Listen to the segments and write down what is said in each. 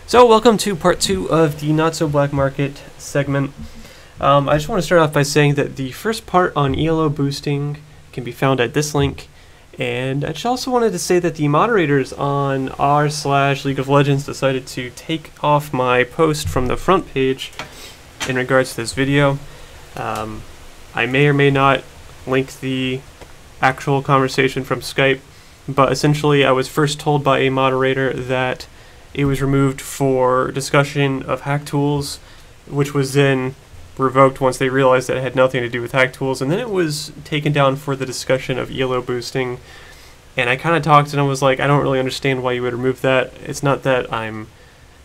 So welcome to part 2 of the Not So Black Market segment. I just want to start off by saying that the first part on ELO boosting can be found at this link, and I just also wanted to say that the moderators on r/League of Legends decided to take off my post from the front page in regards to this video. I may or may not link the actual conversation from Skype, but essentially I was first told by a moderator that it was removed for discussion of hack tools, which was then revoked once they realized that it had nothing to do with hack tools, and then it was taken down for the discussion of ELO boosting. And I kind of talked and I was like, I don't really understand why you would remove that. It's not that I'm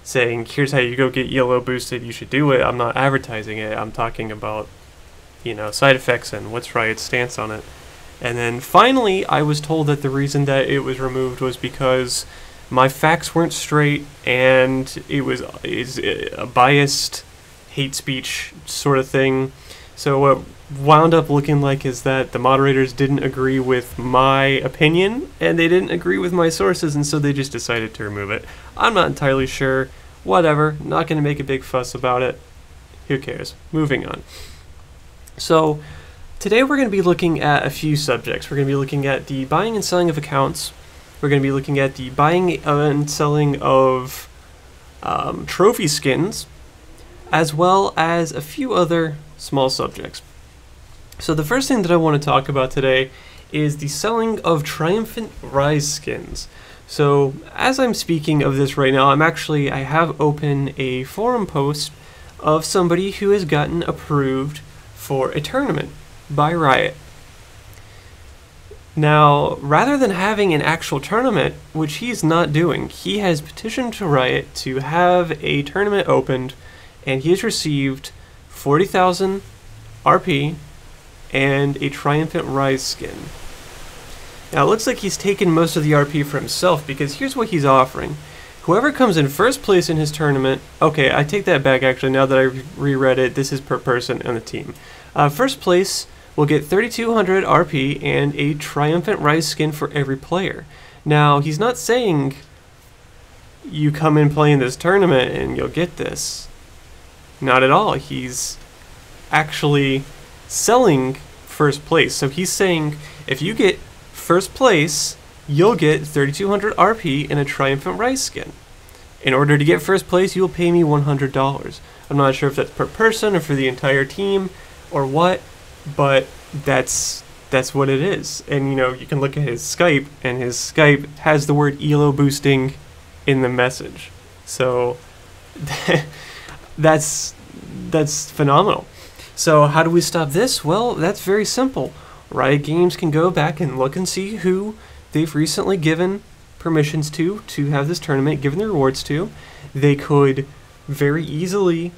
saying, here's how you go get ELO boosted, you should do it. I'm not advertising it. I'm talking about, side effects and what's Riot's stance on it. And then finally, I was told that the reason that it was removed was because my facts weren't straight, and it was a biased hate speech sort of thing. So what wound up looking like is that the moderators didn't agree with my opinion, and they didn't agree with my sources, and so they just decided to remove it. I'm not entirely sure. Whatever. Not going to make a big fuss about it. Who cares? Moving on. So today we're going to be looking at a few subjects. We're going to be looking at the buying and selling of accounts. We're going to be looking at the buying and selling of trophy skins, as well as a few other small subjects. So the first thing that I want to talk about today is the selling of Triumphant Rise skins. So as I'm speaking of this right now, I have open a forum post of somebody who has gotten approved for a tournament by Riot. Now, rather than having an actual tournament, which he's not doing, he has petitioned to Riot to have a tournament opened, and he has received 40,000 RP and a Triumphant Rise skin. Now, it looks like he's taken most of the RP for himself, because here's what he's offering. Whoever comes in first place in his tournament... Okay, I take that back, actually, now that I reread it. This is per person on the team. First place will get 3,200 RP and a Triumphant Rise skin for every player. Now, he's not saying you come and play in this tournament and you'll get this. Not at all. He's actually selling first place. So he's saying if you get first place, you'll get 3,200 RP and a Triumphant Rise skin. In order to get first place, you'll pay me $100. I'm not sure if that's per person or for the entire team or what, but that's what it is. And you can look at his Skype, and his Skype has the word ELO boosting in the message. So that's phenomenal. So how do we stop this? Well, that's very simple. Riot Games can go back and look and see who they've recently given permissions to have this tournament, given the rewards to. They could very easily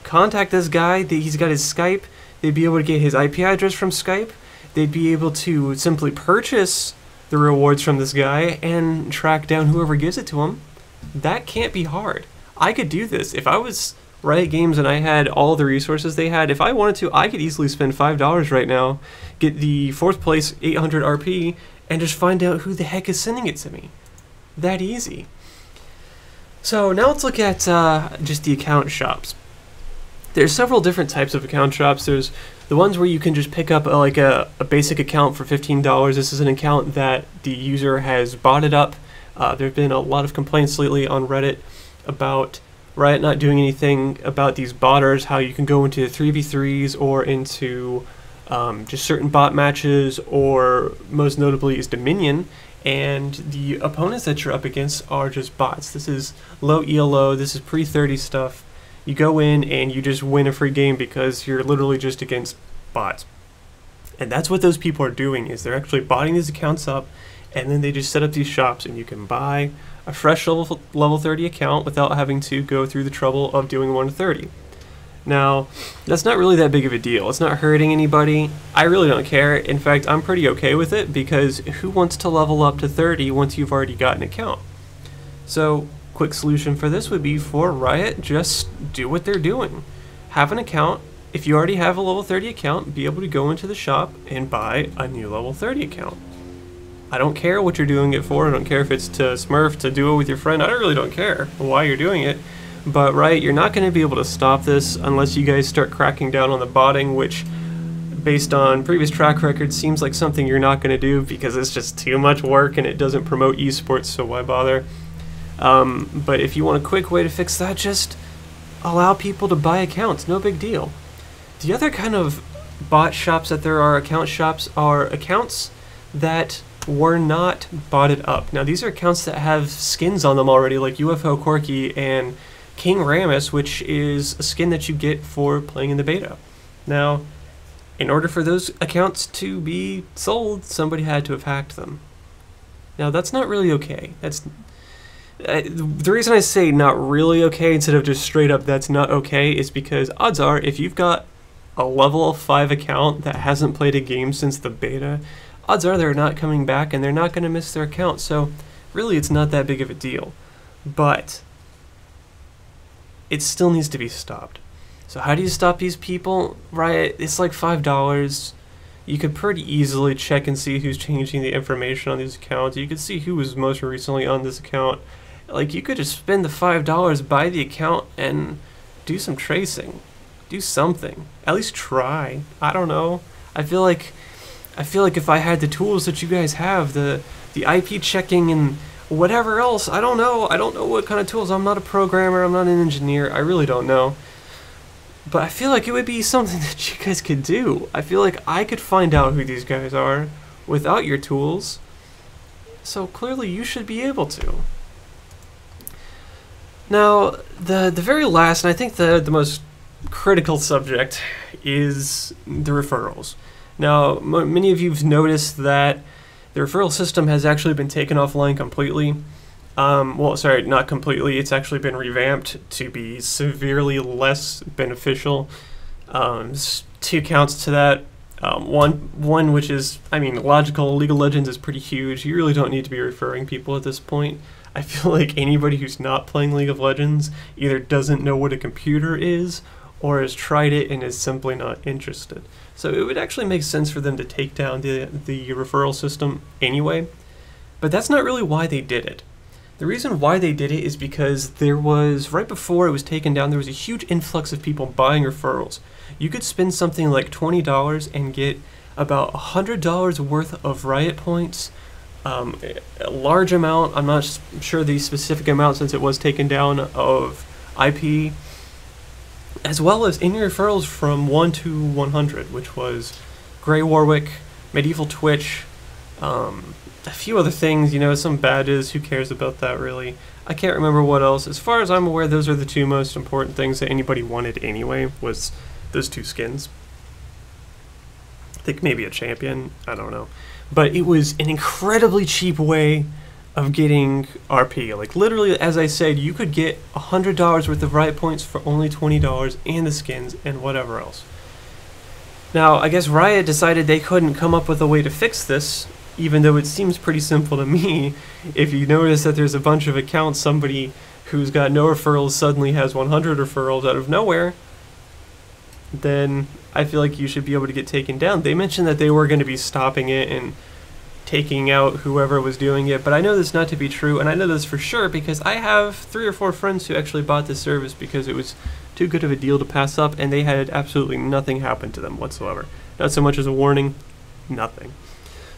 contact this guy. He's got his Skype. They'd be able to get his IP address from Skype. They'd be able to simply purchase the rewards from this guy and track down whoever gives it to him. That can't be hard. I could do this. If I was Riot Games and I had all the resources they had, if I wanted to, I could easily spend $5 right now, get the fourth place 800 RP, and just find out who the heck is sending it to me. That easy. So now let's look at just the account shops. There's several different types of account shops. There's the ones where you can just pick up a basic account for $15. This is an account that the user has bought it up. There have been a lot of complaints lately on Reddit about Riot not doing anything about these botters, how you can go into 3v3s or into just certain bot matches, or most notably is Dominion, and the opponents that you're up against are just bots. This is low ELO, this is pre-30 stuff. You go in and you just win a free game because you're literally just against bots. And that's what those people are doing, is they're actually botting these accounts up, and then they just set up these shops, and you can buy a fresh level 30 account without having to go through the trouble of doing 1 to 30. Now, that's not really that big of a deal. It's not hurting anybody. I really don't care. In fact, I'm pretty okay with it, because who wants to level up to 30 once you've already got an account? So, quick solution for this would be for Riot, just do what they're doing. Have an account. If you already have a level 30 account, be able to go into the shop and buy a new level 30 account. I don't care what you're doing it for. I don't care if it's to Smurf, to do it with your friend. I really don't care why you're doing it. But right, you're not going to be able to stop this unless you guys start cracking down on the botting, which, based on previous track records, seems like something you're not going to do because it's just too much work and it doesn't promote esports, so why bother? But if you want a quick way to fix that, just allow people to buy accounts. No big deal. The other kind of bot shops that there are, account shops, are accounts that were not botted up. Now, these are accounts that have skins on them already, like UFO Corky and King Ramus, which is a skin that you get for playing in the beta. Now, in order for those accounts to be sold, somebody had to have hacked them. Now, that's not really okay. That's the reason I say not really okay instead of just straight up that's not okay is because odds are, if you've got a level 5 account that hasn't played a game since the beta, odds are they're not coming back and they're not going to miss their account. So really, it's not that big of a deal. But it still needs to be stopped. So how do you stop these people? Right, it's like $5. You could pretty easily check and see who's changing the information on these accounts. You could see who was most recently on this account. Like, you could just spend the $5, buy the account, and do some tracing. Do something. At least try. I don't know. I feel like if I had the tools that you guys have, the IP checking and whatever else, I don't know what kind of tools. I'm not a programmer, I'm not an engineer, I really don't know. But I feel like it would be something that you guys could do. I feel like I could find out who these guys are without your tools. So clearly you should be able to. Now, the very last, and I think the most critical subject, is the referrals. Now, many of you have noticed that the referral system has actually been taken offline completely. Well, sorry, not completely. It's actually been revamped to be severely less beneficial. There's 2 counts to that. One which is, I mean, logical. League of Legends is pretty huge. You really don't need to be referring people at this point. I feel like anybody who's not playing League of Legends either doesn't know what a computer is or has tried it and is simply not interested. So it would actually make sense for them to take down the referral system anyway, but that's not really why they did it. The reason why they did it is because there was, right before it was taken down, there was a huge influx of people buying referrals. You could spend something like $20 and get about $100 worth of Riot points, a large amount, I'm not sure the specific amount since it was taken down, of IP, as well as any referrals from 1 to 100, which was Grey Warwick, Medieval Twitch, a few other things, you know, some badges, who cares about that really? I can't remember what else. As far as I'm aware, those are the 2 most important things that anybody wanted anyway, was those 2 skins. I think maybe a champion, I don't know. But it was an incredibly cheap way of getting RP. Like, literally, as I said, you could get $100 worth of Riot points for only $20 and the skins and whatever else. Now, I guess Riot decided they couldn't come up with a way to fix this, even though it seems pretty simple to me. If you notice that there's a bunch of accounts, somebody who's got no referrals suddenly has 100 referrals out of nowhere, then I feel like you should be able to get taken down. They mentioned that they were going to be stopping it and taking out whoever was doing it, but I know this not to be true, and I know this for sure because I have 3 or 4 friends who actually bought this service because it was too good of a deal to pass up, and they had absolutely nothing happen to them whatsoever. Not so much as a warning, nothing.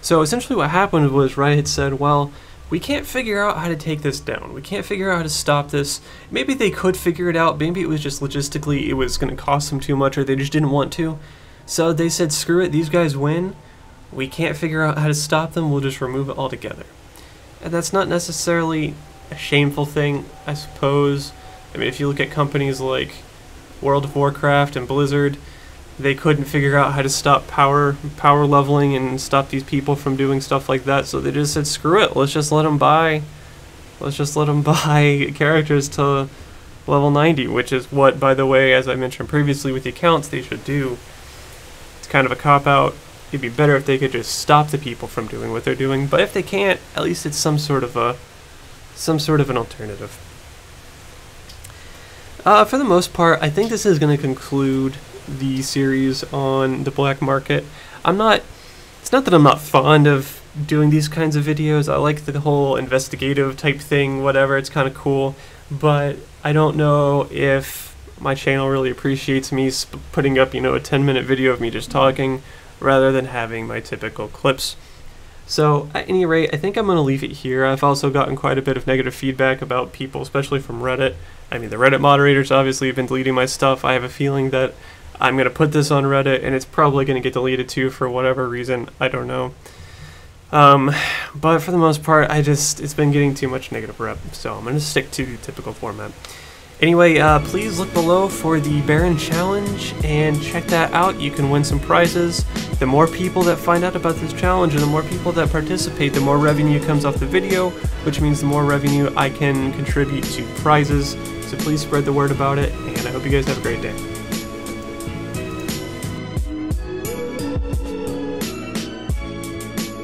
So essentially what happened was Riot said, well, we can't figure out how to take this down. We can't figure out how to stop this. Maybe they could figure it out. Maybe it was just logistically it was going to cost them too much, or they just didn't want to. So they said, screw it, these guys win. We can't figure out how to stop them. We'll just remove it altogether. And that's not necessarily a shameful thing, I suppose. I mean, if you look at companies like World of Warcraft and Blizzard, they couldn't figure out how to stop power leveling and stop these people from doing stuff like that, so they just said, screw it, let's just let them buy characters to level 90, which is what, by the way, as I mentioned previously with the accounts, they should do. It's kind of a cop-out. It'd be better if they could just stop the people from doing what they're doing, but if they can't, at least it's some sort of an alternative. For the most part, I think this is going to conclude the series on the black market. It's not that I'm not fond of doing these kinds of videos. I like the whole investigative type thing, whatever, it's kind of cool, but I don't know if my channel really appreciates me putting up, you know, a 10-minute video of me just talking rather than having my typical clips. So at any rate, I think I'm going to leave it here. I've also gotten quite a bit of negative feedback about people, especially from Reddit. I mean, the Reddit moderators obviously have been deleting my stuff. I have a feeling that I'm going to put this on Reddit and it's probably going to get deleted too for whatever reason. I don't know. But for the most part, it's been getting too much negative rep, so I'm going to stick to the typical format. Anyway, please look below for the Baron Challenge and check that out. You can win some prizes. The more people that find out about this challenge and the more people that participate, the more revenue comes off the video, which means the more revenue I can contribute to prizes. So please spread the word about it, and I hope you guys have a great day.